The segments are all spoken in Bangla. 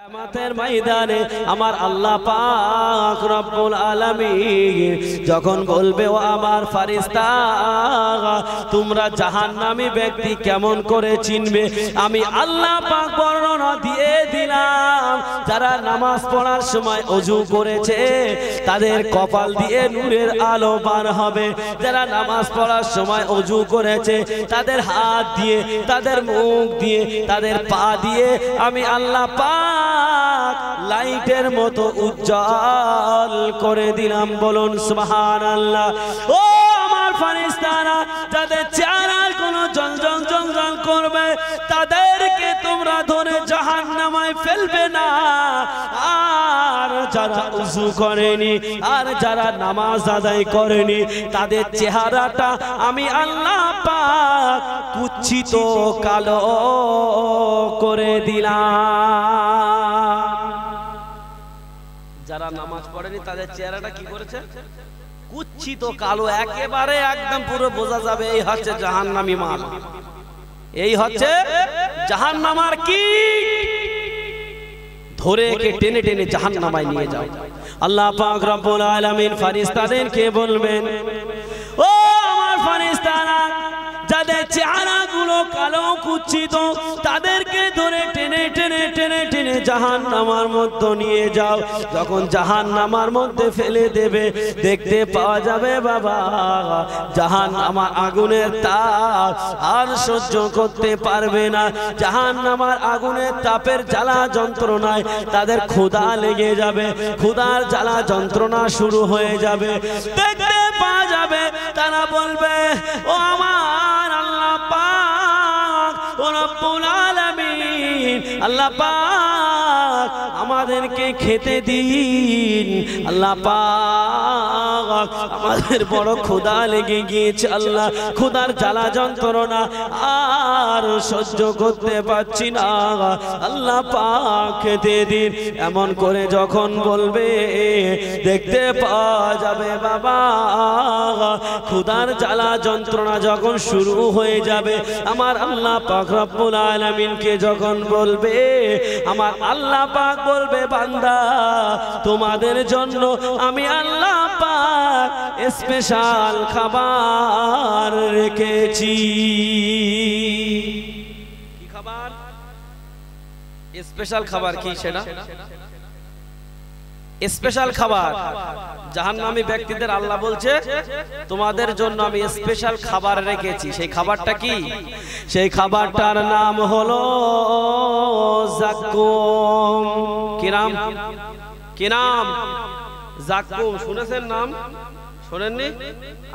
কিয়ামতের ময়দানে আমার আল্লাহ পাক রব্বুল আলামিন যখন বলবে ও আমার ফেরেশতা তোমরা জাহান্নামী ব্যক্তি কেমন করে চিনবে আমি আল্লাহ পাক বর্ণনা দিয়ে দিলাম যারা নামাজ পড়ার সময় ওযু করেছে তাদের কপাল দিয়ে নূরের আলো বার হবে যারা নামাজ পড়ার সময় ওযু করেছে তাদের হাত দিয়ে তাদের মুখ দিয়ে তাদের পা দিয়ে আমি আল্লাহ পাক লাইটের মতো উজ্জ্বল করে দিলাম বলুন সুবহানাল্লাহ ও আমার ফেরেশতারা যাদের চেহারায় কোনো জ্বলজ্বল জ্বলজ্বল করবে তাদেরকে তোমরা ধরে জাহান্নামে ফেলবে না আর যারা ওযু করেনি আর যারা নামাজ আদায় করেনি তাদের চেহারাটা আমি আল্লাহ পাক কুচ্ছিত কালো করে দিলাম যারা নামাজ পড়েনি তাদের চেহারাটা কি করেছে কুচ্ছিত কালো একেবারে একদম পুরো বোঝা যাবে এই হচ্ছে জাহান্নামী মাল এই হচ্ছে জাহান্নামার কি ধরে কে টেনে টেনে জাহান্নামায় নিয়ে যাও আল্লাহ পাক রব্বুল আলামিন ফেরেশতাদেরকে বলবেন ও আমার ফেরেশতারা যাদের চেহারাগুলো কালো কুচ্ছিত তাদেরকে ধরে টেনে টেনে টেনে টেনে জাহান্নামের মধ্যে নিয়ে যাও যখন জাহান্নামের মধ্যে ফেলে দেবে দেখতে পাওয়া যাবে বাবা জাহান্নামের আগুনের তাপ আর সহ্য করতে পারবে না জাহান্নামের আগুনের তাপের জ্বালা যন্ত্রণায় তাদের ক্ষুধা লেগে যাবে ক্ষুধার জ্বালা যন্ত্রণা শুরু হয়ে যাবে দেখতে পাওয়া যাবে তারা বলবে ও আমার আল্লাহ পাক ও রব্বুল আলামিন আল্লাহ পাক আমাদেরকে খেতে দিন আল্লাহ পাক আমাদের বড় ক্ষুধা লেগে গিয়েছে আল্লাহ ক্ষুধার জ্বালা যন্ত্রণা আর সহ্য করতে পারছি না আল্লাহ পাক খেতে দিন এমন করে যখন বলবে দেখতে পাওয়া যাবে বাবা ক্ষুধার জ্বালা যন্ত্রণা যখন শুরু হয়ে যাবে আমার আল্লাহ পাক রব্বুল আলামিনকে যখন বলবে আমার আল্লাহ পাক বলবে বান্দা তোমাদের জন্য আমি আল্লাহ পাক স্পেশাল খাবার রেখেছি কি খাবার স্পেশাল খাবার কি সেটা স্পেশাল খাবার জাহান্নামী ব্যক্তিদের আল্লাহ বলছে তোমাদের জন্য আমি স্পেশাল খাবার রেখেছি সেই খাবারটা কি সেই খাবারটার নাম হলো যাক্কুম কি নাম যাক্কুম শুনেছেন নাম শুনেননি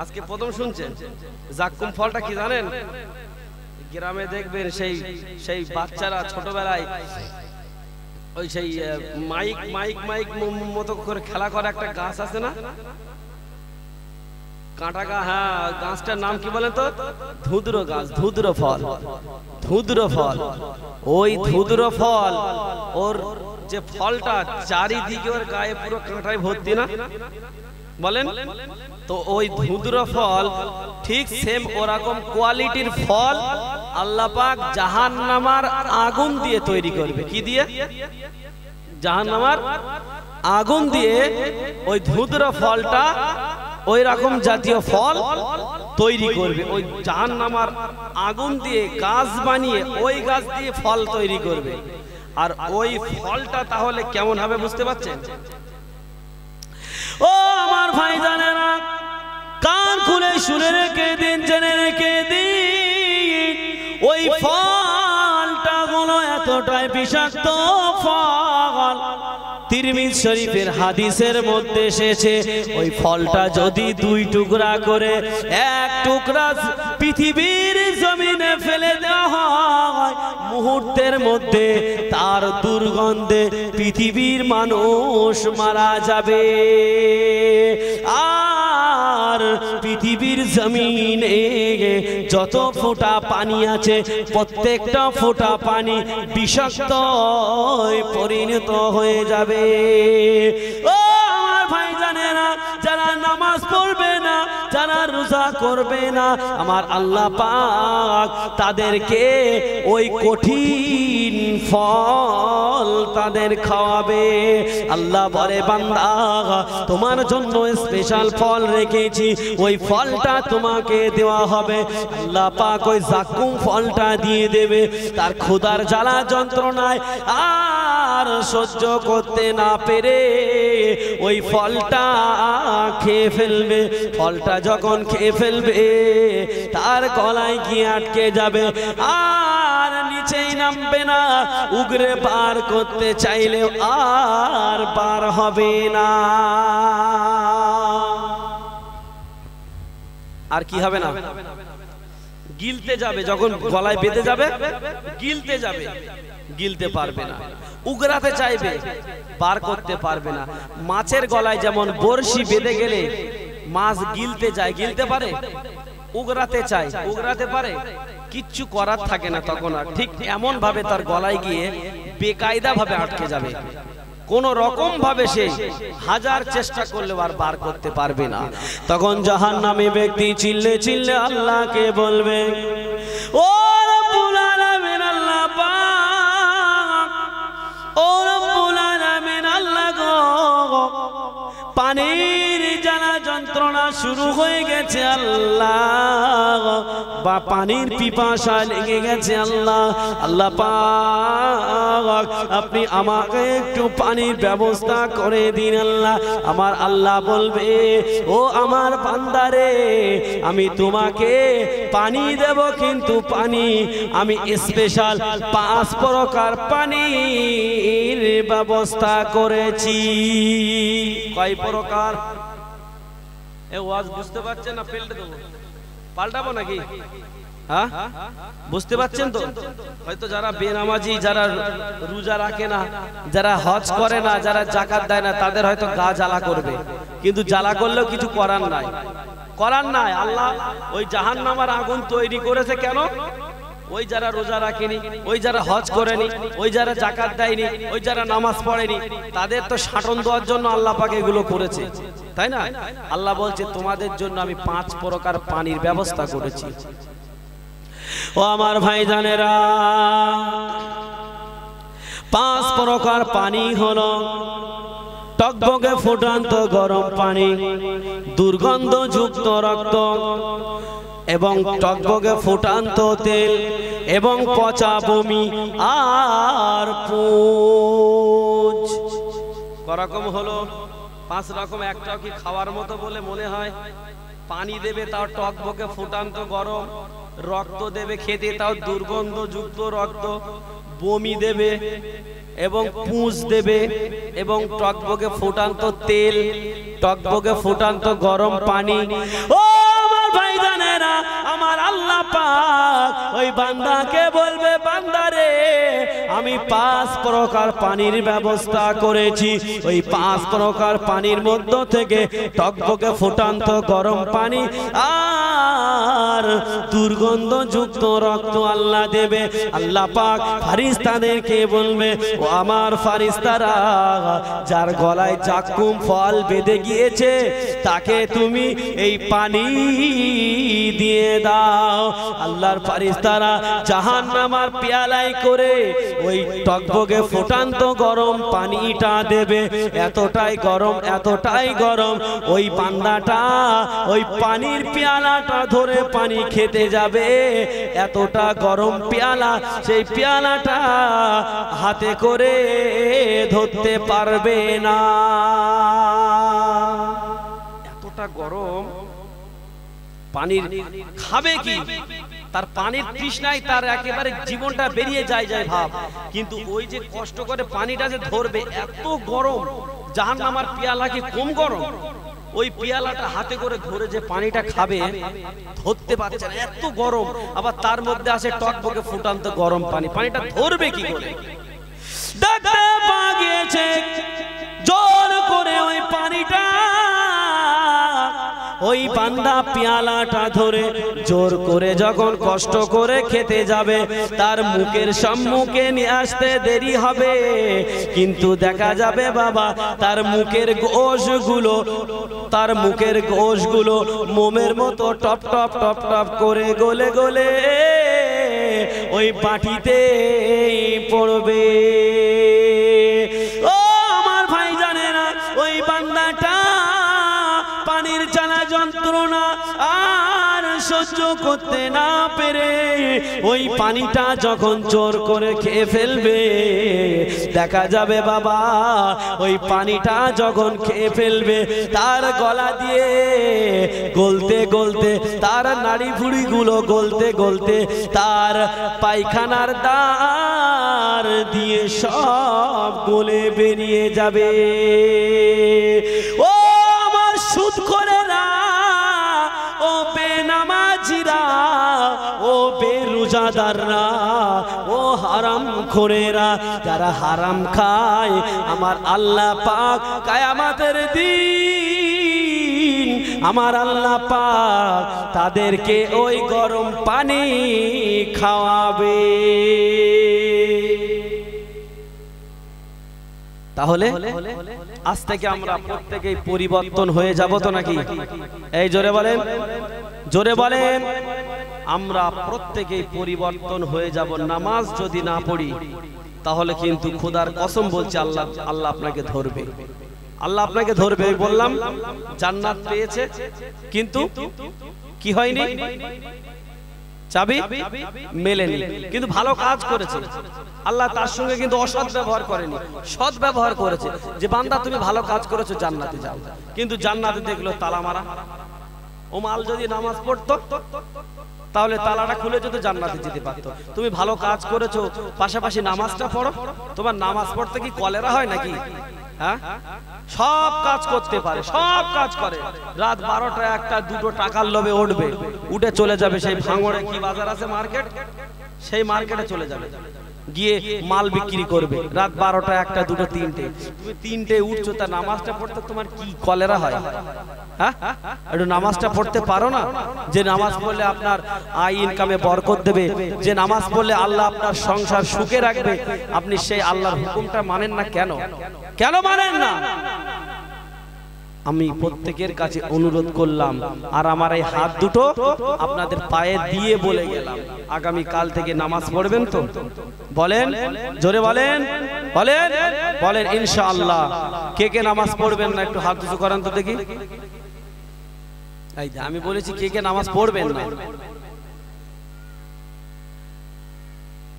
আজকে প্রথম শুনছেন যাক্কুম ফলটা কি জানেন গ্রামে দেখবেন সেই বাচ্চারা ছোটবেলায় ওই সেই মাইক মাইক মাইক মতো করে খেলা করে একটা গাছ আছে না কাঁটা গা হ্যাঁ গাছটার নাম কি বলেন তো ধুদ্র গাছ ধুদ্র ফল ওই ধুদ্র ফল ওর যে ফলটা চারিদিকে ওর গায়ে পুরো কাঁটায় ভর্তি না বলেন তো ওই ধুদ্র ফল ঠিক সেম ওরকম কোয়ালিটির ফল আল্লাহ পাক জাহান্নামার আগুন দিয়ে তৈরি করবে কি দিয়ে জাহান্নামার আগুন দিয়ে ওই ধুদ্র ফলটা ওই রকম জাতীয় ফল তৈরি করবে ওই জাহান্নামার আগুন দিয়ে গাছ বানিয়ে ওই গাছ দিয়ে ফল তৈরি করবে আর ওই ফলটা তাহলে কেমন হবে বুঝতে পারছেন ও আমার ভাইজানেরা কান খুলে শুনে রেখে দিন জেনে রেখে দিন ওই ফলটা হলো এতটাই বিষাক্ত ফল তিরমিজি শরীফের হাদিসের মধ্যে এসেছে ওই ফলটা যদি দুই টুকরা করে এক টুকরা পৃথিবীর জমিনে ফেলে দেওয়া হয় মুহূর্তের মধ্যে তার দুর্গন্ধে পৃথিবীর মানুষ মারা যাবে আর পৃথিবীর জমিনে যত ফোঁটা পানি আছে প্রত্যেকটা ফোঁটা পানি বিষাক্ত পরিণত হয়ে যাবে ও আমার ভাইজান ভাইজানেরা, যারা নামাজ পড়বে না, যারা রোজা করবে না, আমার আল্লাহ পাক তাদেরকে ওই কঠিন ফল তাদের খাওয়াবে। আল্লাহ বলে বান্দা তোমার জন্য স্পেশাল ফল রেখেছি, ওই ফলটা তোমাকে দেওয়া হবে। আল্লাহ পাক ওই জাকুম ফলটা দিয়ে দেবে। তার ক্ষুধার জ্বালা যন্ত্রণায় আর সহ্য করতে না পেরে ওই ফলটা খেয়ে ফেলবে। ফলটা যখন খেয়ে ফেলবে তার গলায় গিয়ে আটকে যাবে, আর নিচেই নামবে না। উগরে বার করতে চাইলেও আর বার হবে না। আর কি হবে না? গিলতে যাবে, যখন গলায় বেঁধে যাবে গিলতে যাবে, গিলতে পারবে না। উগরাতে চাইবে, বার করতে পারবে না। মাছের গলায় যেমন বড়শি বেঁধে গেলে মাছ গিলতে যায়, গিলতে পারে? উগরাতে চায়, উগরাতে পারে? কিচ্ছু করার থাকে না তখন। আর ঠিক এমন ভাবে তার গলায় গিয়ে বেকায়দা ভাবে আটকে যাবে, কোন রকম ভাবে সে হাজার চেষ্টা করলেও আর বার করতে পারবে না। তখন জাহান্নামী ব্যক্তি চিল্লে চিল্লে আল্লাহকে বলবে, ও রব্বুল আলামিন আল্লাহ পাক, ও রব্বুল আলামিন আল্লাহ গো, পানির জ্বালা যন্ত্রণা শুরু হয়ে গেছে আল্লাহ, বা পানির পিপাসা লেগে গেছে আল্লাহ। আল্লাহ পাক আপনি আমাকে একটু পানির ব্যবস্থা করে দিন আল্লাহ। আমার আল্লাহ বলবে, ও আমার বান্দারে, আমি তোমাকে পানি দেব, কিন্তু পানি আমি স্পেশাল 5 প্রকার পানির ব্যবস্থা করেছি। কয় প্রকার? এ ওয়াজ বুঝতে পারছেন না? ফেলতে দেবো, পাল্টাবো নাকি? হ্যাঁ, বুঝতে পারছেন তো? হয়তো যারা বেনামাজি, যারা রোজা রাখে না, যারা হজ করে না, যারা যাকাত দেয় না, তাদের হয়তো গা জ্বালা করবে, কিন্তু জ্বালা করলেও কিছু করার নাই, করার নাই। আল্লাহ ওই জাহান্নামের আগুন তৈরি করেছে কেন? ওই যারা রোজা রাখেনি, ওই যারা হজ করেনি, ওই যারা যাকাত দেয়নি, ওই যারা নামাজ পড়েনি, তাদের তো শাটন দেওয়ার জন্য আল্লাহ পাক এগুলো করেছে, তাই না? আল্লাহ বলছে তোমাদের জন্য আমি 5 প্রকার পানির ব্যবস্থা করেছি। ও আমার ভাইজানেরা, 5 প্রকার পানি হলো টকবকে ফুটান্ত গরম পানি, দুর্গন্ধযুক্ত রক্ত, এবং টকবকে ফুটান্ত তেল, এবং পচা বমি আর পুঁজ। করকম হলো 5 রকম। একটাও কি খাওয়ার মতো বলে মনে হয়? পানি দেবে তাও টকবকে ফুটান্ত গরম, রক্ত দেবে খেতে তাও দুর্গন্ধযুক্ত রক্ত, বমি দেবে এবং পুঁজ দেবে, এবং টকবকে ফুটান্ত তেল, টকবকে ফুটান্ত গরম পানি। ও আমার ভাইজানেরা, আমার আল্লাহ পাক ওই বান্দাকে বলবে, বান্দারে আমি 5 প্রকার পানির ব্যবস্থা করেছি। ওই 5 প্রকার পানির মধ্য থেকে টকবকে ফুটান্ত গরম পানি আর দুর্গন্ধযুক্ত রক্ত আল্লাহ দেবে। আল্লাহ পাক ফারিস্তাদেরকে বলবে, ও আমার ফারিস্তারা, যার গলায় জাকুম ফল বেঁধে গিয়েছে তাকে তুমি এই পানি দিয়ে দাও। আল্লাহর ফারিস্তারা জাহান্নামের পেয়ালায় করে ওই টকবকে ফুটান্ত গরম পানিটা দেবে। এতটাই গরম, এতটাই গরম, ওই বান্দাটা ওই পানির পেয়ালাটা ধরে পানি খেতে যাবে, এতটা গরম পেয়ালা, সেই পেয়ালাটা হাতে করে ধরতে পারবে না, এতটা গরম। পানির খাবে কি? তার পানির তৃষ্ণায় তার একেবারে জীবনটা বেরিয়ে যায় ভাব। কিন্তু ওই যে কষ্ট করে পানিটা যে ধরবে, এত গরম। জাহান্নামের পেয়ালা কি কম গরম? ওই পেয়ালাটা হাতে করে ধরে যে পানিটা খাবে, ধরতে পারছে না, এত গরম। আবার তার মধ্যে আসে টকবকে ফুটান্ত গরম পানি, পানিটা ধরবে কি করে? ডাকতে পাগিয়েছে জোর করে ওই পানিটা ওই বান্দা পেয়ালাটা ধরে জোর করে যখন কষ্ট করে খেতে যাবে, তার মুখের সম্মুখে নিয়ে আসতে দেরি হবে, কিন্তু দেখা যাবে বাবা তার মুখের গোশগুলো মোমের মতো টপ টপ টপ টপ করে গলে গলে ওই পাটিতে পড়বে। ও আমার ভাই জানে না, ওই বান্দাটা পানির জ্বালা যন্ত্রণা আর সহ্য করতে না পেরে ওই পানিটা যখন জোর করে খেয়ে ফেলবে, দেখা যাবে বাবা ওই পানিটা যখন খেয়ে ফেলবে তার গলা দিয়ে গলতে গলতে, তার নাড়ি ভুড়িগুলো গলতে গলতে, তার পায়খানার দ্বার দিয়ে সব গলে বেরিয়ে যাবে। ও আমার সুদখোরেরা, ও বেনামাজিরা, ও বেরোজাদাররা, ও হারামখোরেরা, যারা হারাম খায়, আমার আল্লাহ পাক কিয়ামতের দিন আমার আল্লাহ পাক তাদেরকে ওই গরম পানি খাওয়াবে। তাহলে আজ থেকে আমরা প্রত্যেকেই পরিবর্তন হয়ে যাব তো নাকি? এই জোরে বলেন, জোরে বলেন। আমরা প্রত্যেকেই পরিবর্তন হয়ে যাব। নামাজ যদি না পড়ি তাহলে কিন্তু খোদার কসম বলছে আল্লাহ আপনাকে ধরবে, আল্লাহ আপনাকে ধরবে। বললাম জান্নাত পেয়েছে কিন্তু কি হয়নি, চাবি মেলেনি, কিন্তু ভালো কাজ করেছে। আল্লাহ তার সঙ্গে কিন্তু অসৎ ব্যবহার করেনি, সৎ ব্যবহার করেছে, যে বান্দা তুমি ভালো কাজ করেছো জান্নাতে যাও। কিন্তু জান্নাতে দেখলো তালা মারা। ও মাল যদি নামাজ পড়তো তাহলে তালাটা খুলে যেত, জান্নাতে যেতে পারতো। তুমি ভালো কাজ করেছো, পাশাপাশি নামাজটা পড়ো। তোমার নামাজ পড়তে কি কলেরা হয় নাকি? হ্যাঁ, সব কাজ করতে পারে, সব কাজ করে। রাত 12টা 1টা 2টো টাকার লোভে উঠবে, উঠে চলে যাবে সেই ভাঙড়ে কি বাজার আছে মার্কেট, সেই মার্কেটে চলে যাবে, গিয়ে মাল বিক্রি করবে। রাত 12টা 1টা 2টো 3টে, তুমি 3টে উঠছো, তা নামাজটা পড়তে তোমার কি কলেরা হয়? হ্যাঁ, একটু নামাজটা পড়তে পারো না? যে নামাজ পড়লে আপনার আয় ইনকামে বরকত দেবে, যে নামাজ পড়লে আল্লাহ আপনার সংসার সুখে রাখবে, আপনি সেই আল্লাহর হুকুমটা মানেন না কেন? কেন মানেন না? আমি প্রত্যেকের কাছে অনুরোধ করলাম, আর আমার এই হাত দুটো আপনাদের পায়ে দিয়ে বলে গেলাম, আগামী কাল থেকে নামাজ পড়বেন তো? বলেন, জোরে বলেন, বলেন, বলেন ইনশাআল্লাহ। কে কে নামাজ পড়বেন না একটু হাত উঁচু করেন তো দেখি। এই আমি বলেছি কে কে নামাজ পড়বেন না,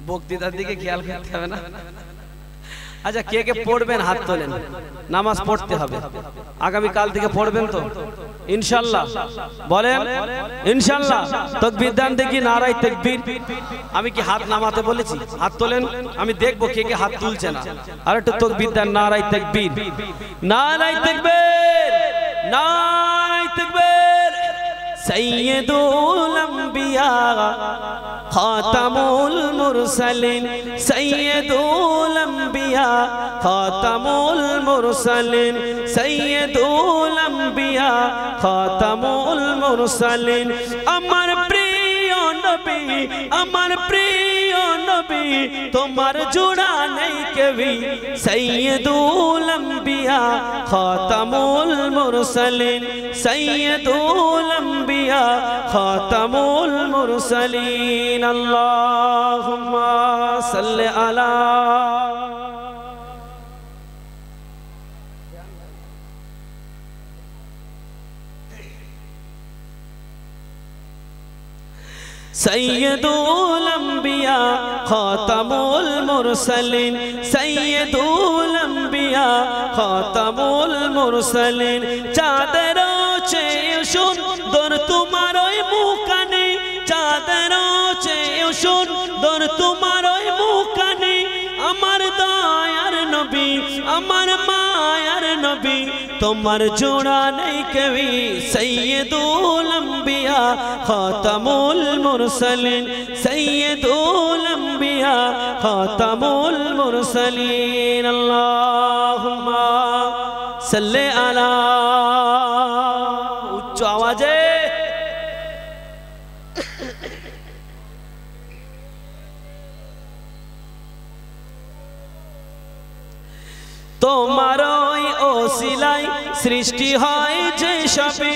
বক্তৃতার দিকে খেয়াল করতে হবে না। আচ্ছা, কে কে পড়বেন হাত তোলেন। নামাজ পড়তে হবে, আগামী কাল থেকে পড়বেন তো ইনশাআল্লাহ? বলেন ইনশাআল্লাহ। তাকবীর দেন দেখি, নারায়ে তাকবীর। আমি কি হাত নামাতে বলেছি? হাত তোলেন, আমি দেখবো কে কে হাত তুলছে না। আর একটু তাকবীর দেন, নারায়ে তাকবীর, নারায়ে তাকবীর, নারায়ে তাকবীর। সাইয়্যিদুল আম্বিয়া খাতামুল মুরসালিন, সাইয়্যিদুল আম্বিয়া খাতামুল মুরসালিন, সাইয়্যিদুল আম্বিয়া খাতামুল মুরসালিন। আমার প্রিয় নবী, আমার প্রিয় নবী, তোমার জোড়া নেই কেউই। সাইয়্যিদুল আম্বিয়া খাতামুল মুরসালিন, সাইয়্যিদুল আম্বিয়া খাতামুল মুরসালিন। আল্লাহুম্মা সাল্লি আলা সাইয়্যিদুল আম্বিয়া খাতামুল মুরসালিন, সাইয়্যিদুল আম্বিয়া খাতামুল মুরসালিন। চাঁদের চেয়ে সুন্দর তোমার ওই মুখখানি, চাঁদের চেয়ে সুন্দর তোমার ওই মুখখানি। আমার দয়ার নবী, আমার মায়ার নবী, তোমার জোড়া নেই কেউই। সাইয়্যিদুল আম্বিয়া খাতামুল মুরসালিন, সাইয়্যিদুল আম্বিয়া খাতামুল মুরসালিন। আল্লাহুম্মা সাল্লি আলা, উচ্চ আওয়াজে তোমারই ওসিলায় সৃষ্টি হয় যে সবে,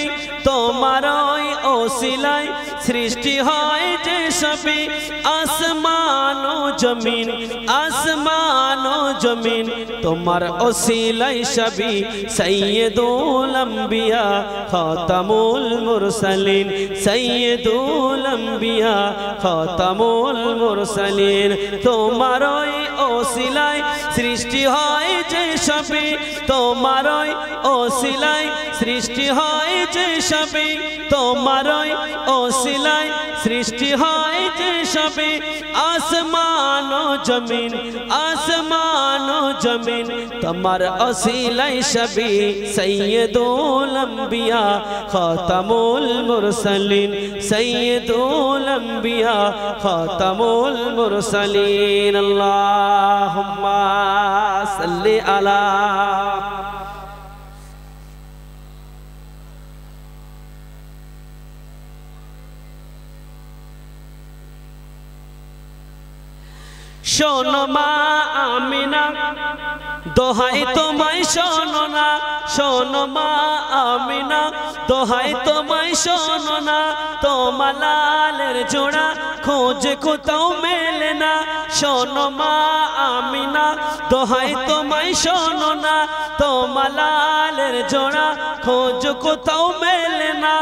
তোমারই ওসিলায় সৃষ্টি হয় যে সবে, আসমান ও জমিন, আসমান ও জমিন তোমার ওসিলায় সবে। সাইয়্যিদুল আম্বিয়া খাতামুল মুরসালিন, সাইয়্যিদুল আম্বিয়া খাতামুল মুরসালিন তোমারই ওসিলায় সৃষ্টি হয় যে সবে, তোমারই ওসিলায় সৃষ্টি হয় যে সবে, তোমারই ওসিলায় সৃষ্টি হয় যে সবে। আসমান ও জমিন, আসমান ও জমিন তোমার ওসিলায় সবে। সাইয়্যিদুল আম্বিয়া খাতামুল মুরসালিন, সাইয়্যিদুল আম্বিয়া খাতামুল মুরসালিন। আল্লাহুম্মা সাল্লি আলা শোনো মা আমিনা দোহাই তোমায় শোনো না, শোনো মা আমিনা দোহাই তোমায় শোনো না, তোমার লালের জোড়া খোঁজে কোথাও মেলে না। শোনো মা আমিনা দোহাই তোমায় শোনো না, তোমার লালের জোড়া খোঁজ কোথাও মেলে না।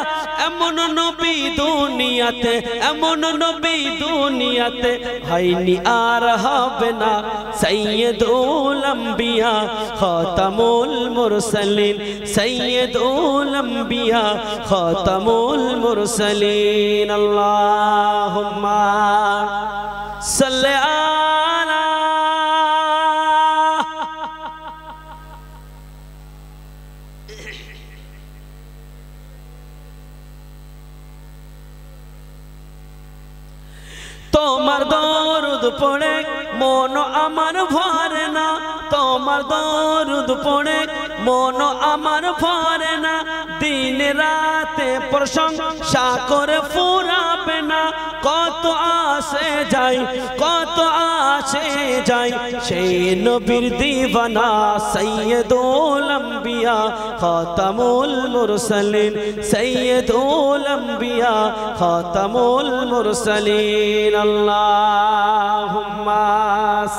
এমন নবী দুনিয়াতে, এমন নবী দুনিয়াতে হয়নি আর হবে না। সাইয়্যিদুল আম্বিয়া খাতামুল মুরসালিন, সাইয়্যিদুল আম্বিয়া খাতামুল মুরসালিন। আল্লাহুম্মা সাল্লি আলা তোমার দরুদ পড়ে মন আমার ভরে না, তোমার দরুদ পড়ে মন আমার ভরে না। দিন রাতে প্রশংসা করে ফুরাবে না, কত আসে যাই, কত আসে যাই সেই নবীর দিওয়ানা। সাইয়্যিদুল আম্বিয়া খাতামুল মুরসালিন, সাইয়্যিদুল আম্বিয়া খাতামুল মুরসালিন। আল্লাহুম্মা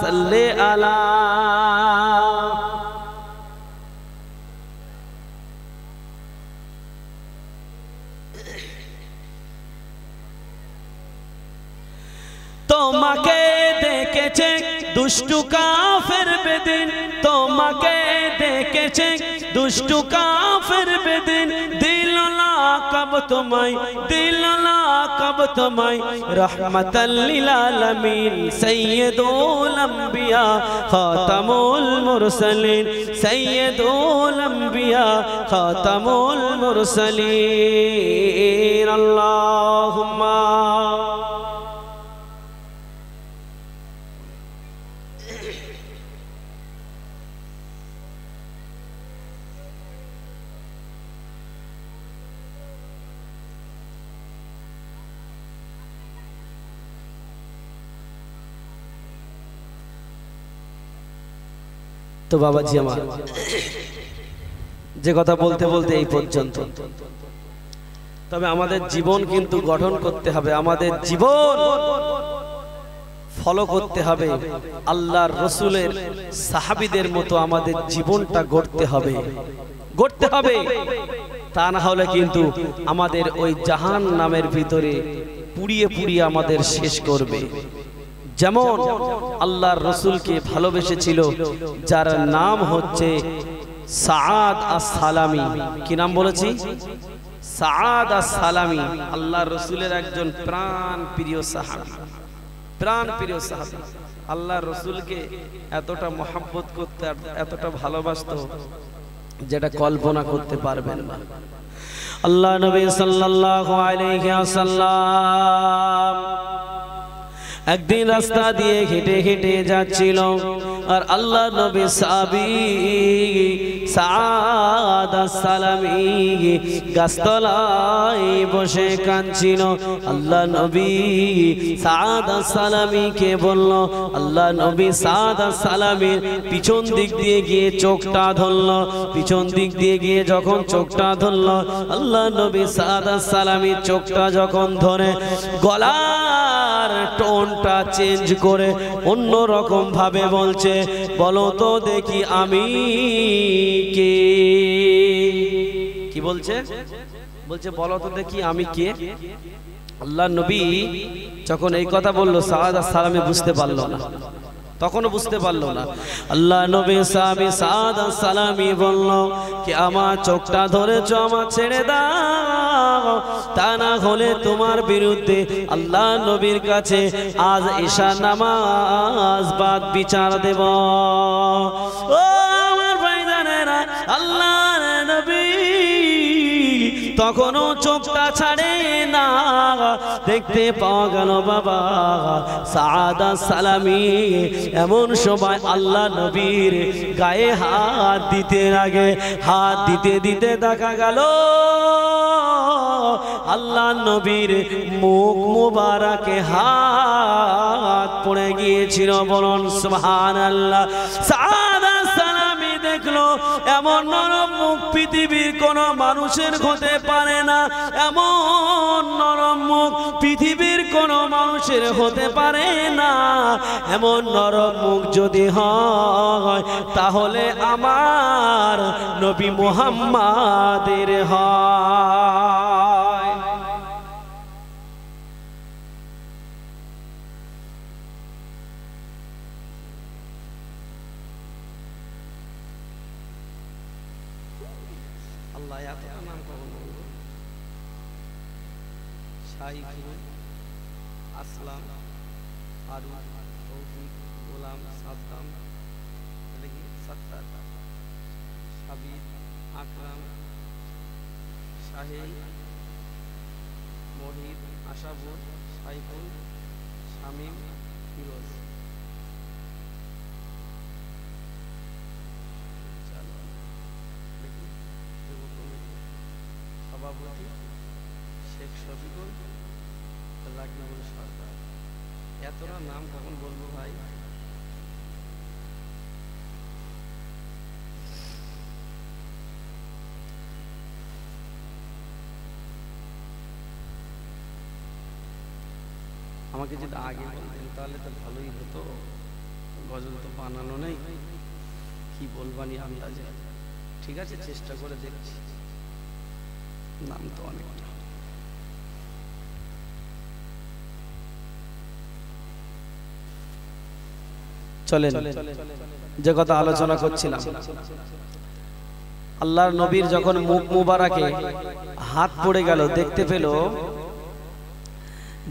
সাল্লি আলা তোমাকে দেখেছে দুষ্টু কাফের বেদিন, তোমাকে দেখেছে দুষ্টু কাফের বেদিন। দিল লাকাব তোমায়, দিল লাকাব তোমায় রাহমাতাল লিল আলামিন। সাইয়্যিদুল আম্বিয়া খাতামুল মুরসালিন, সাইয়্যিদুল আম্বিয়া খাতামুল মুরসালিন। আল্লাহুম্মা তো বাবাজি আমার যে কথা বলতে বলতে এই পর্যন্ত, তবে আমাদের জীবন কিন্তু গঠন করতে হবে, আমাদের জীবন ফলো করতে হবে আল্লাহর রসুলের সাহাবীদের মতো আমাদের জীবনটা গড়তে হবে, গড়তে হবে। তা না হলে কিন্তু আমাদের ওই জাহান নামের ভিতরে পুড়িয়ে পুড়িয়ে আমাদের শেষ করবে। যেমন আল্লাহর রসুলকে ভালোবেসেছিল যার নাম হচ্ছে সাআদ আস-সালামি। কি নাম বলেছি? সাআদ আস-সালামি, আল্লাহর রসুলের একজন প্রাণ প্রিয় সাহাবী, প্রাণ প্রিয় সাহাবী। আল্লাহর রসুলকে এতটা মহব্বত করতে, এতটা ভালোবাসতো যেটা কল্পনা করতে পারবেন না। আল্লাহ নবী সাল্লাল্লাহু আলাইহি ওয়াসাল্লাম একদিন রাস্তা দিয়ে হেঁটে হেঁটে যাচ্ছিল। আর আল্লাহ নবী সাহাবী সাদ সালামি গাছতলায় বসে কাঁদছিল। আল্লাহ নবী সাদ সালামিকে বলল, আল্লাহ নবী সাদ সালামির পিছন দিক দিয়ে গিয়ে চোখটা ধরল। পিছন দিক দিয়ে গিয়ে যখন চোখটা ধরল, আল্লাহ নবী সাদ সালামির চোখটা যখন ধরে গলার টোনটা চেঞ্জ করে অন্য রকম ভাবে বলছে, বলো তো দেখি আমি কে? কি বলছে? বলছে বলো তো দেখি আমি কে? আল্লাহ নবী যখন এই কথা বলল, সাদ সালামি বুঝতে পারলো না, তখনও বুঝতে পারলো না। আল্লাহ নবী সাহাবী সাদ সালামি বলল, কি আমার চোখটা ধরেছ, আমার ছেড়ে দাও, তা না হলে তোমার বিরুদ্ধে আল্লাহ নবীর কাছে আজ ঈশা নামাজ বাদ বিচার দেব। ও আমার ভাইজানেরা, আল্লাহর নবী তখনও চোখটা ছাড়ে না। দেখতে পাওয়া গেল বাবা সাদ সালামি এমন সময় আল্লাহ নবীর গায়ে হাত দিতে লাগে। হাত দিতে দিতে দেখা গেল আল্লাহ নবীর মুখ মুবারকে হাত পড়ে গিয়েছিল। বলুন সুবহানাল্লাহ। সাদ সালামি দেখলো এমন নরম মুখ পৃথিবীর কোন মানুষের হতে পারে না। এমন নরম মুখ পৃথিবীর কোন মানুষের হতে পারে না। এমন নরম মুখ যদি হয় তাহলে আমার নবী মুহাম্মাদের হয়। আল্লাহ এতটা নাম কখন বলবো? শাইখুল আসলাম, ফারুক, তৌফিক, গোলাম, সাদ্দাম, সত্তার, সাবির, আকরাম, শাহিন, মহিদ, আশাবুর, শাইখুল, শামীম, ফিরোজ। সভাপতি শেখ শফিকুল রাগনাবুল সরকার। এতটা নাম কখন বলবো ভাই? আমাকে যদি আগে বলতেন তাহলে তো ভালোই হতো। গজল তো বানানো নেই, কি বলবানি আন্দাজে। ঠিক আছে, চেষ্টা করে দেখছি। নাম তো অনেকটা। চলেন যে কথা আলোচনা করছিলাম, আল্লাহর নবীর যখন মুখ মুবারকে হাত পড়ে গেল, দেখতে পেল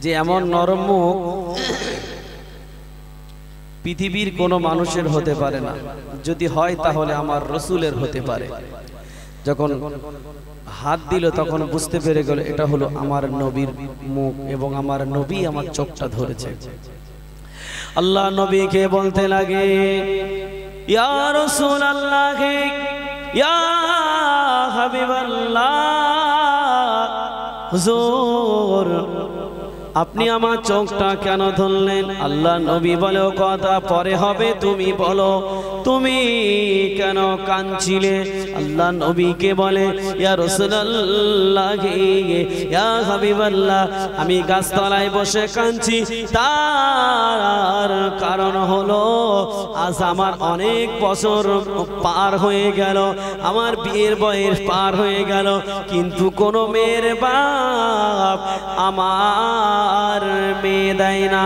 যে এমন নরম মুখ পৃথিবীর কোনো মানুষের হতে পারে না। যদি হয় তাহলে আমার রসুলের হতে পারে। যখন হাত দিল তখন বুঝতে পেরে গেল এটা হলো আমার নবীর মুখ এবং আমার নবী আমার চোখটা ধরেছে। আল্লাহ নবীকে বলতে লাগে, ইয়া রাসূলুল্লাহ, ইয়া হাবিবাল্লাহ, হুজুর আপনি আমার চোখটা কেন ধরলেন? আল্লাহ নবী বলে, ও কথা পরে হবে, তুমি বলো তুমি কেন কাঁদছিলে? আল্লাহ নবীকে বলে, ইয়া রাসূলুল্লাহ, ইয়া হাবিবাল্লাহ, আমি গাছতলায় বসে কাঁদছি। তার কারণ হলো আজ আমার অনেক বছর পার হয়ে গেল, আমার বিয়ের বয়স পার হয়ে গেল, কিন্তু কোনো মেয়ের বাপ আমার মেয়ে দেয় না।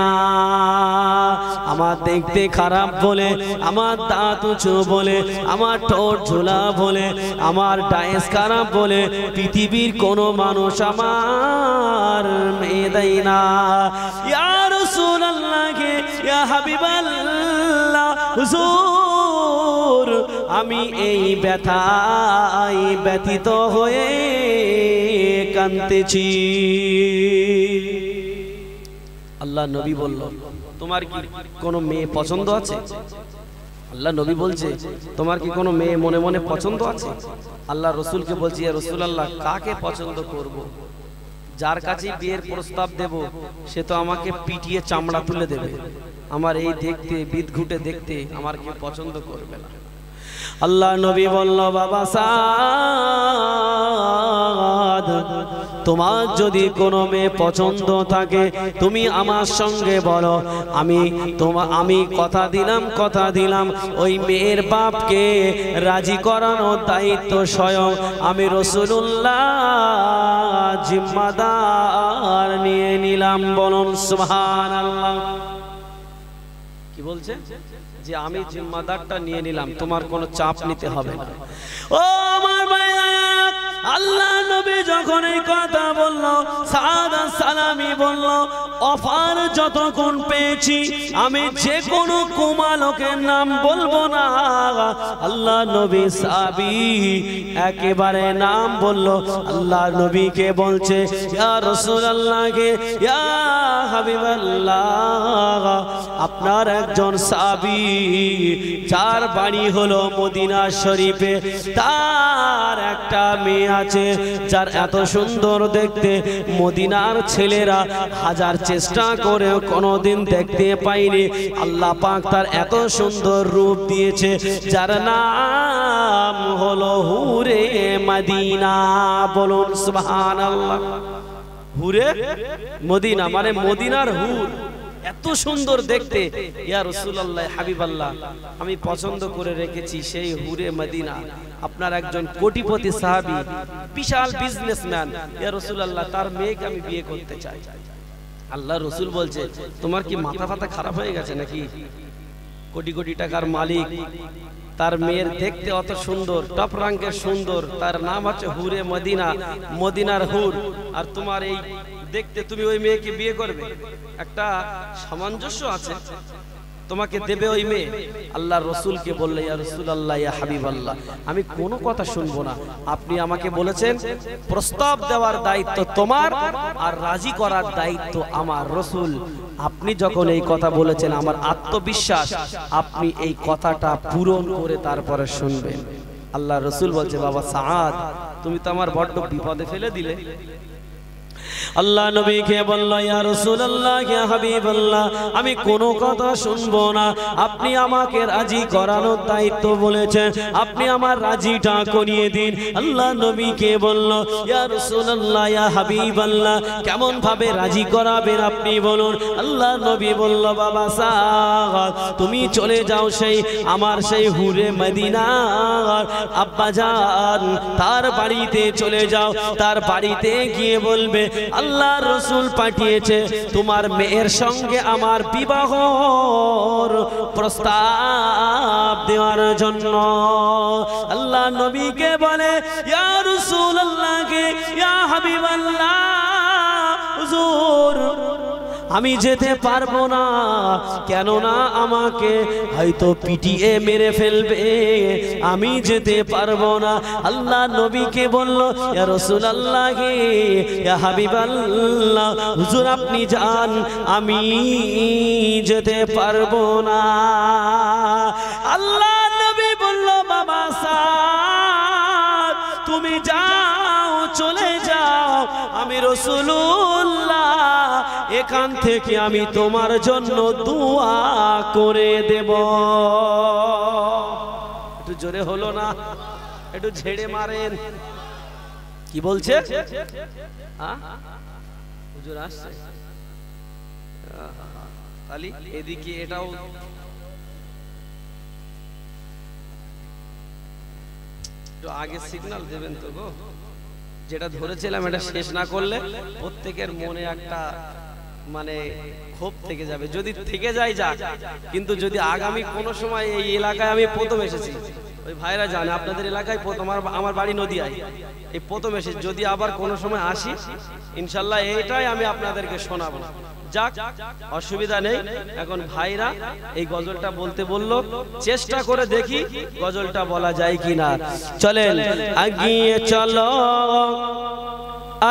আমার দেখতে খারাপ বলে, আমার দাঁত উঁচু বলে, আমার ঠোঁট ঝোলা বলে, আমার ডায়েস খারাপ বলে পৃথিবীর কোনো মানুষ আমার মেয়ে দেয় না। ইয়া রাসূলুল্লাহ, ইয়া হাবিবাল্লাহ, হুজুর আমি এই ব্যথায় ব্যথিত হয়ে কাঁদতেছি। আল্লাহ নবী বলল, তোমার কি কোনো মেয়ে পছন্দ আছে? আল্লাহ নবী বলছে তোমার কি কোনো মেয়ে মনে মনে পছন্দ আছে? আল্লাহ রসুলকে বলছি ইয়া রাসূলুল্লাহ কাকে পছন্দ করব? যার কাছে বিয়ের প্রস্তাব দেব সে তো আমাকে পিটিয়ে চামড়া তুলে দেবে, আমার এই দেখতে বিদঘুটে দেখতে আমার কি পছন্দ করবে না। আল্লাহ নবী বলল বাবা সাদ, তোমার যদি কোনো মেয়ে পছন্দ থাকে তুমি আমার সঙ্গে বলো, আমি কথা দিলাম ওই মেয়ের বাপকে রাজি করানোর দায়িত্ব স্বয়ং আমি রাসূলুল্লাহ জিম্মাদার নিয়ে নিলাম। বলুন সুবহানাল্লাহ। কি বলছে? যে আমি জিম্মাদারটা নিয়ে নিলাম, তোমার কোনো চাপ নিতে হবে না। ও আমার ভাইরা, আল্লাহ নবী যখন এই কথা বলল, সাদ সালামি বলল অফার যতক্ষণ পেয়েছি আমি যে কোনো কুমালকের নাম বলবো না। আল্লাহ নবী সাহাবী একেবারে নাম বলল। আল্লাহ নবীকে বলছে ইয়া রাসূলুল্লাহকে, ইয়া হাবিবাল্লাহ, আপনার একজন সাহাবী যার বাড়ি হলো মদিনা শরীফে, তার একটা মেয়ে আছে যার এত সুন্দর দেখতে মদিনার ছেলেরা হাজার চেষ্টা করে কোনোদিন দেখতে পাইনি। আল্লাহ পাক তার এত সুন্দর রূপ দিয়েছে যার নাম হলো হুরে মদিনা। বলুন সুবহানাল্লাহ। হুরে মদিনা মানে মদিনার হুর, এত সুন্দর দেখতে। ইয়া রাসূলুল্লাহ হাবিবাল্লাহ, আমি পছন্দ করে রেখেছি সেই হুরে মদিনা। আপনার একজন কোটিপতি সাহাবী, বিশাল বিজনেসম্যান, ইয়া রাসূলুল্লাহ তার মেয়েকে আমি বিয়ে করতে চাই। আল্লাহ রসুল বলছে তোমার কি মাথা ফাতা খারাপ হয়ে গেছে নাকি? কোটি কোটি টাকার মালিক, তার মেয়ের দেখতে অত সুন্দর, টপ র্যাঙ্কের সুন্দর, তার নাম হচ্ছে হুরে মদিনা, মদিনার হুর, আর তোমার এই দেখতে তুমি ওই মেয়েকে বিয়ে করবে? একটা সামঞ্জস্য আছে, তোমাকে দেবে ওই মেয়ে। আল্লাহ রসুলকে বললে ইয়া রাসূলুল্লাহ ইয়া হাবিবাল্লাহ, আমি কোনো কথা শুনবো না। আপনি আমাকে বলেছেন প্রস্তাব দেওয়ার দায়িত্ব তোমার আর রাজি করার দায়িত্ব আমার। রসুল আপনি যখন এই কথা বলেছেন আমার আত্মবিশ্বাস আপনি এই কথাটা পূরণ করে তারপরে শুনবেন। আল্লাহ রসুল বলছে বাবা সাদ, তুমি তো আমার বড্ড বিপদে ফেলে দিলে। আল্লাহ নবীকে বলল ইয়া রাসূলুল্লাহ ইয়া হাবিবাল্লাহ, আমি কোনো কথা শুনবো না। আপনি আমাকে রাজি করানোর দায়িত্ব বলেছেন, আপনি আমার রাজিটা করিয়ে দিন। আল্লাহ নবীকে বলল ইয়া রাসূলুল্লাহ ইয়া হাবিবাল্লাহ, কেমন ভাবে রাজি করাবেন আপনি বলুন। আল্লাহ নবী বলল বাবা সাদ, তুমি চলে যাও সেই আমার সেই হুরে মদিনার আব্বাজান তার বাড়িতে চলে যাও, তার বাড়িতে গিয়ে বলবে আল্লাহ রসুল পাঠিয়েছে তোমার মেয়ের সঙ্গে আমার বিবাহর প্রস্তাব দেওয়ার জন্য। আল্লাহ নবীকে বলে ইয়া রাসূলুল্লাহকে, ইয়া হাবিবাল্লাহ, হুজুর আমি যেতে পারবো না, কেননা আমাকে হয়তো পিটিয়ে মেরে ফেলবে, আমি যেতে পারবো না। আল্লাহ নবীকে বলল ইয়া রাসূলুল্লাহ ইয়া হাবিবাল্লাহ, হুজুর আপনি যান, আমি যেতে পারবো না। আল্লাহ নবী বলল বাবা সাদ, তুমি যাও, চলে যাও, আমি রাসূলুল্লাহ এখান থেকে আমি তোমার জন্য দোয়া করে দেব। একটু জোরে হলো না? একটু ঝেড়ে মারেন। কি বলছে? হুজুর আসছে তালি, এদিকে এটাও একটু আগে সিগন্যাল দেবেন তো গো। যেটা ধরেছিলাম এটা শেষ না করলে প্রত্যেকের মনে একটা মানে ক্ষোভ থেকে যাবে। যদি থেকে যায় যাক, কিন্তু যদি আগামী কোনো সময় এই এলাকায় আমি প্রথম এসেছি, ওই ভাইরা জানে আপনাদের এলাকায় আমার বাড়ি নদিয়ায়, এই প্রথম এসেছি, যদি আবার কোনো সময় আসি ইনশাল্লাহ এইটাই আমি আপনাদেরকে শোনাবো। যাক অসুবিধা নেই। এখন ভাইরা এই গজলটা বলতে বলল, চেষ্টা করে দেখি গজলটা বলা যায় কিনা। চলেন আগিয়ে চলো,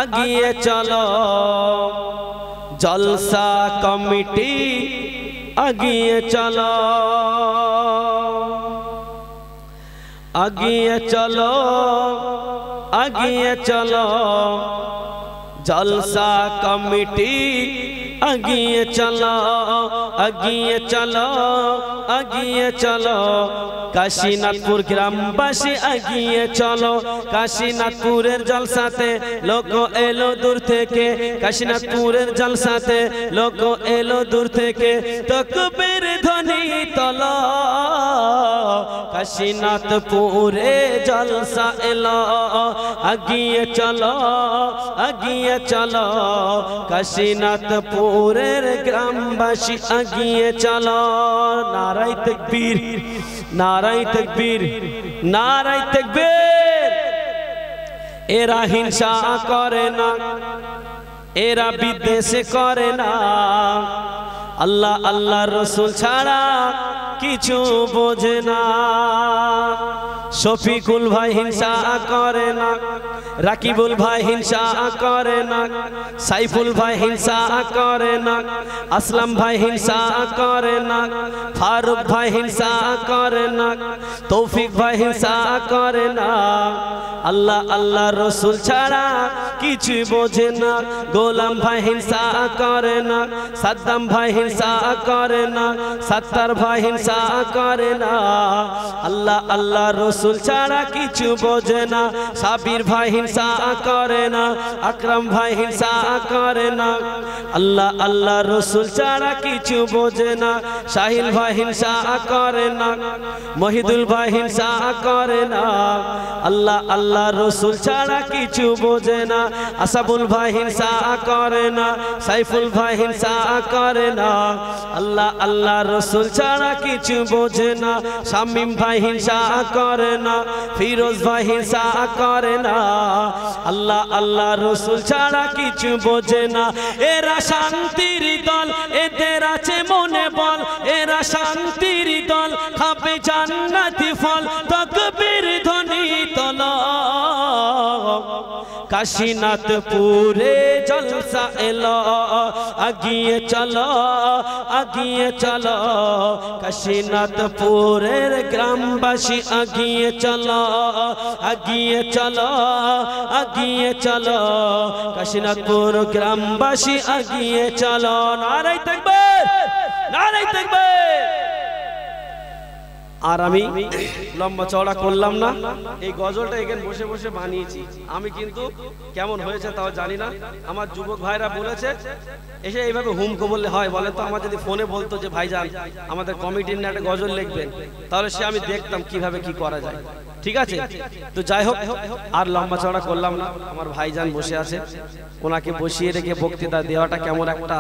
আগিয়ে চলো, জলসা কমিটি আগিয়ে চলো। আগিয়ে চলো আগিয়ে চলো জলসা কমিটি আগিয়ে চলো আগিয়ে চলো আগিয়ে চলো কাশীনাথপুর গ্রামবাসী আগিয়ে চলো কাশীনাথপুরের জলসাতে লোক এলো দূর থেকে কাশীনাথপুরের জলসাতে লোক এলো দূর থেকে তাকবীর ধ্বনি তোলো কাশীনাথপুরে জলসা এলো আগিয়ে চলো আগিয়ে চলো কাশীনাথপুরের গ্রামবাসী আগিয়ে চলো নারায়ে তাকবীর নারায়ে তাকবীর নারায়ে তাকবীর এরা হিংসা করে না এরা বিদ্বেষ করে না আল্লাহ আল্লাহ রাসূল ছাড়া কিছু বোঝে না শফিকুল ভাই হিংসা করে না রাকিবুল ভাই হিংসা করে না সাইফুল ভাই হিংসা করে না আসলাম ভাই হিংসা করে না ফারুক ভাই হিংসা করে না তৌফিক ভাই হিংসা করে না আল্লাহ আল্লাহ রাসূল ছাড়া কিছু বোঝে না গোলাম ভাই হিংসা করে না সাদ্দাম ভাই হিংসা করে না সত্তার ভাই হিংসা করে না আল্লাহ আল্লাহ রাসূল ছাড়া কিছু বোঝে না সাবির ভাই হিংসা করে না আকরাম ভাই হিংসা করে না আল্লাহ আল্লাহ রাসূল ছাড়া কিছু বোঝে না শাহিল ভাই হিংসা করে না মহিদুল ভাই হিংসা করে না আল্লাহ আল্লাহ রাসূল ছাড়া কিছু বোঝে না আসাবুল ভাই হিংসা করে না সাইফুল ভাই হিংসা করে না আল্লাহ আল্লাহ রাসূল ছাড়া কিছু বোঝে না শামিম ভাই হিংসা করে না ফিরোজ ভাই হিংসা করে না আল্লাহ আল্লাহ রাসূল ছাড়া কিছু বোঝে না এরা শান্তির দল এদের আছে মনে বল এরা শান্তির দল খাবে জান্নাতি ফল তাকবীর ধ্বনি তোলো কাশীনাথপুরে জলসা এলো আগিয়ে চলো আগিয়ে চলো কাশীনাথপুরের গ্রামবাসী আগিয়ে চলো আগিয়ে চলো আগিয়ে চলো কাশীনাথপুর গ্রামবাসী আগিয়ে চলো নারায়ে তাকবীর নারায়ে তাকবীর আর আমি লম্বা চওড়া করলাম না এই গজলটা এখানে বসে বসে বানিয়েছি আমি কিন্তু কেমন হয়েছে তাও জানি না আমার যুবক ভাইরা বলেছে এসে এইভাবে হুমকো বললে হয় বলে তো আমার যদি ফোনে বলতো যে ভাইজান আমাদের কমিটির নিয়ে একটা গজল লিখবেন তাহলে সে আমি দেখতাম কিভাবে কি করা যায় ঠিক আছে তো যাই হোক আর লম্বা চওড়া করলাম না আমার ভাইজান বসে আছে ওনাকে বসিয়ে রেখে বক্তৃতা দেওয়াটা কেমন একটা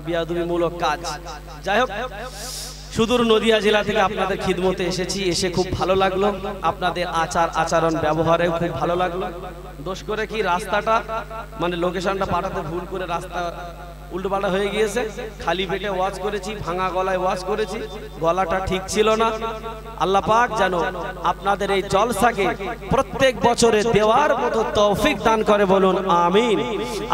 বিয়াদবিমূলক কাজ যাই হোক সুদূর নদিয়া জেলা থেকে আপনাদের খিদমতে এসেছি এসে খুব ভালো লাগলো আপনাদের আচার আচরণ ব্যবহারেও খুব ভালো লাগলো দোষ করে কি রাস্তাটা মানে লোকেশনটা পাঠাতে ভুল করে রাস্তা উল্টোপাল্টা হয়ে গিয়েছে খালি পেটে ওয়াজ করেছি ভাঙা গলায় ওয়াজ করেছি গলাটা ঠিক ছিল না আল্লাহ পাক যেন আপনাদের এই জলসাকে প্রত্যেক বছরে দেওয়ার মতো তৌফিক দান করে বলুন আমিন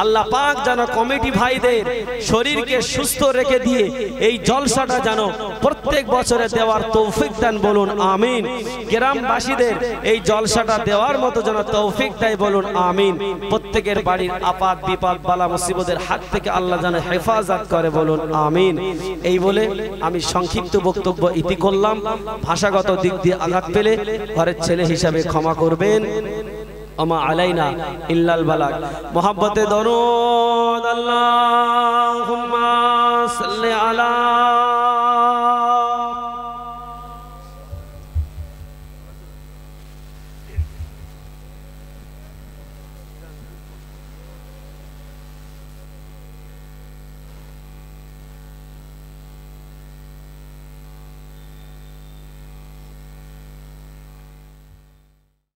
আল্লাহ পাক যেন কমিটি ভাইদের শরীরকে সুস্থ রেখে দিয়ে এই জলসাটা যেন প্রত্যেক বছরে দেওয়ার তৌফিক দেন বলুন আমিন গ্রামবাসীদের এই জলসাটা দেওয়ার মতো যেন তৌফিক দেয় বলুন আমিন প্রত্যেকের বাড়ির আপাত বিপদ বালা মুসিবতের হাত থেকে আল্লাহ যেন হেফাজত করে বলুন আমিন এই বলে আমি সংক্ষিপ্ত বক্তব্য ইতি করলাম ভাষাগত দিক দিয়ে আঘাত পেলে ঘরের ছেলে হিসাবে ক্ষমা করবেন আমা আলাইনা ইল্লাল বালাগ মুহাব্বতে দরুদ আল্লাহুম্মা সাল্লি আলা